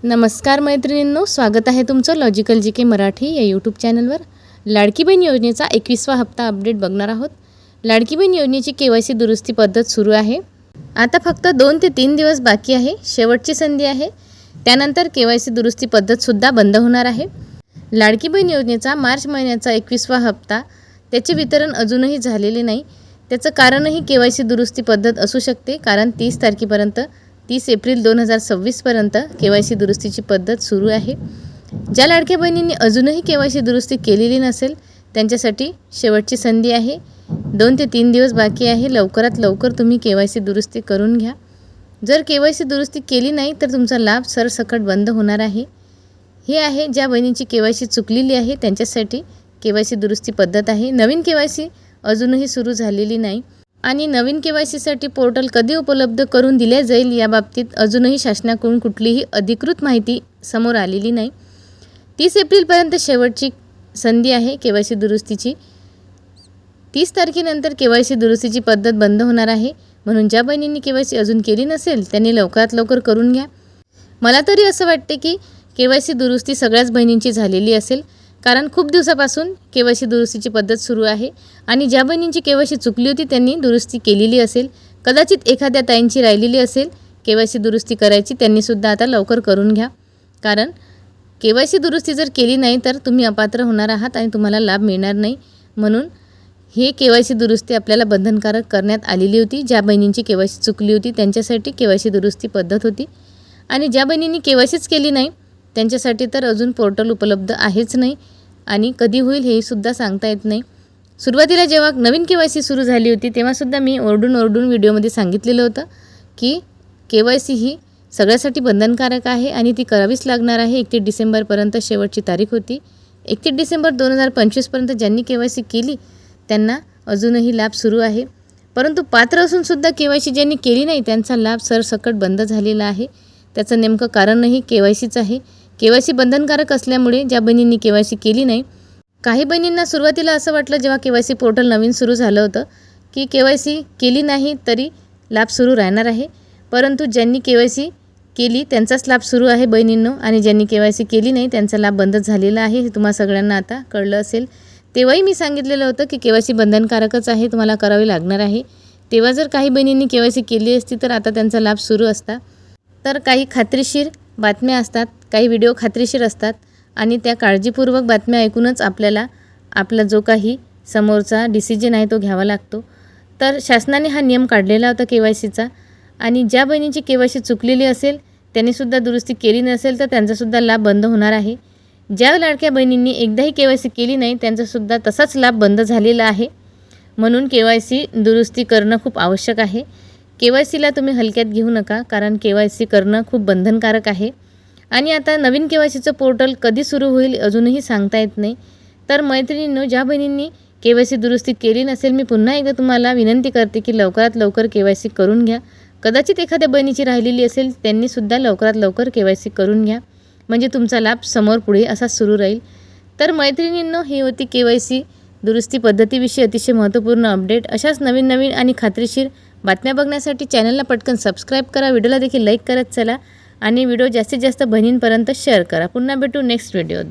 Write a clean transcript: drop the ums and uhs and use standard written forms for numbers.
नमस्कार मैत्रिणींनो, स्वागत आहे तुमचं लॉजिकल जी के मराठी या यूट्यूब चॅनलवर। लाडकी बहीण योजनेचा 21वा हप्ता अपडेट बघणार आहोत। लाडकी बहीण योजनेची केवायसी दुरुस्ती पद्धत सुरू आहे। आता फक्त 2 ते 3 दिवस बाकी आहे, शेवटची संधी आहे। त्यानंतर केवायसी दुरुस्ती पद्धतसुद्धा बंद होणार आहे। लाडकी बहीण योजनेचा मार्च महिन्याचा 21वा हप्ता त्याचे वितरण अजूनही झालेले नाही। त्याचं कारणही केवायसी दुरुस्ती पद्धत असू शकते, कारण 30 तारखेपर्यंत 30 एप्रिल 2026 पर्यंत केवायसी दुरुस्तीची पद्धत सुरू आहे। ज्या लाडक्या बहिणींनी अजूनही केवायसी दुरुस्ती केलेली नसेल त्यांच्यासाठी शेवटची संधी आहे। 2 ते 3 दिवस बाकी आहे। लवकरात लवकर तुम्ही केवायसी दुरुस्ती करून घ्या। जर केवायसी दुरुस्ती केली नाही तर तुमचा लाभ सरसकट बंद होणार आहे। हे आहे ज्या बहिणींची केवायसी चुकलेली आहे त्यांच्यासाठी केवायसी दुरुस्ती पद्धत आहे। नवीन केवायसी अजूनही सुरू झालेली नाही आणि नवीन केवायसीसाठी पोर्टल कधी उपलब्ध करून दिले जाईल याबाबतीत अजूनही शासनाकडून कुठलीही अधिकृत माहिती समोर आलेली नाही। 30 एप्रिलपर्यंत शेवटची संधी आहे केवायसी दुरुस्तीची। 30 तारखेनंतर केवायसी दुरुस्तीची पद्धत बंद होणार आहे, म्हणून ज्या बहिणींनी केवायसी अजून केली नसेल त्यांनी लवकरात लवकर करून घ्या। मला तरी असं वाटते की केवायसी दुरुस्ती सगळ्याच बहिणींची झालेली असेल, कारण खूप दिवसापासून केवायसी दुरुस्तीची पद्धत सुरू आहे आणि ज्या बहिणींची केवायसी चुकली होती त्यांनी दुरुस्ती केलेली असेल। कदाचित एखाद्या ताईंची राहिलेली असेल केवायसी दुरुस्ती करायची, त्यांनीसुद्धा आता लवकर करून घ्या, कारण केवायसी दुरुस्ती जर केली नाही तर तुम्ही अपात्र होणार आहात आणि तुम्हाला लाभ मिळणार नाही। म्हणून हे केवायसी दुरुस्ती आपल्याला बंधनकारक करण्यात आलेली होती। ज्या बहिणींची केवायसी चुकली होती त्यांच्यासाठी केवायसी दुरुस्ती पद्धत होती आणि ज्या बहिणींनी केवायसीच केली नाही त्यांच्यासाठी तर अजून पोर्टल उपलब्ध आहेच नाही आणि कधी होईल हे सुद्धा सांगता येत नाही। सुरुवातीला जेव्हा नवीन केवायसी सुरू झाली होती तेव्हासुद्धा मी ओरडून व्हिडिओमध्ये सांगितलेलं होतं की केवायसी ही सगळ्यासाठी बंधनकारक आहे आणि ती करावीच लागणार आहे। 31 डिसेंबरपर्यंत शेवटची तारीख होती। 31 डिसेंबर 2025पर्यंत ज्यांनी केवायसी केली त्यांना अजूनही लाभ सुरू आहे, परंतु पात्र असूनसुद्धा केवायसी ज्यांनी केली नाही त्यांचा लाभ सरसकट बंद झालेला आहे। त्याचं नेमकं कारणही केवायसीच आहे। केवायसी बंधनकारक असल्यामुळे ज्या बहिणींनी केवायसी केली नाही, काही बहिणींना सुरुवातीला असं वाटलं जेव्हा केवायसी पोर्टल नवीन सुरू झालं होतं की केवायसी केली नाही तरी लाभ सुरू राहणार आहे, परंतु ज्यांनी केवायसी केली त्यांचाच लाभ सुरू आहे बहिणींनो, आणि ज्यांनी केवायसी केली नाही त्यांचा लाभ बंद झालेला आहे। हे तुम्हा सगळ्यांना आता कळलं असेल। तेव्हाही मी सांगितलेलं होतं की केवायसी बंधनकारकच आहे, तुम्हाला करावी लागणार आहे। तेव्हा जर काही बहिणींनी केवायसी केली असती तर आता त्यांचा लाभ सुरू असता। तर काही खात्रीशीर बातम्या असतात, काही व्हिडिओ खात्रीशीर असतात आणि त्या काळजीपूर्वक बातम्या ऐकूनच आपल्याला आपला जो काही समोरचा डिसिजन आहे तो घ्यावा लागतो। तर शासनाने हा नियम काढलेला होता केवायसीचा, आणि ज्या बहिणींची केवायसी चुकलेली असेल त्यांनीसुद्धा दुरुस्ती केली नसेल तर त्यांचासुद्धा लाभ बंद होणार आहे। ज्या लाडक्या बहिणींनी एकदाही केवायसी केली नाही त्यांचासुद्धा तसाच लाभ बंद झालेला आहे। म्हणून केवायसी दुरुस्ती करणं खूप आवश्यक आहे। केवायसीला तुम्ही हलक्यात घेऊ नका, कारण केवायसी करणं खूप बंधनकारक आहे आणि आता नवीन केवायसीचं पोर्टल कधी सुरू होईल अजूनही सांगता येत नाही। तर मैत्रिणींनो, ज्या बहिणींनी केवायसी दुरुस्ती केली नसेल मी पुन्हा एकदा तुम्हाला विनंती करते की लवकरात लवकर केवायसी करून घ्या। कदाचित एखाद्या बहिणीची राहिलेली असेल त्यांनीसुद्धा लवकरात लवकर केवायसी करून घ्या, म्हणजे तुमचा लाभ समोर पुढे असा सुरू राहील। तर मैत्रिणींनो, ही होती केवायसी दुरुस्ती पद्धतीविषयी अतिशय महत्त्वपूर्ण अपडेट। अशाच नवीन आणि खात्रीशीर बातम्या बघण्यासाठी चॅनलला पटकन सबस्क्राईब करा, व्हिडिओला देखील लाईक करत चला आणि व्हिडिओ जास्तीत जास्त बहिणींपर्यंत शेअर करा। पुन्हा भेटू नेक्स्ट व्हिडिओ।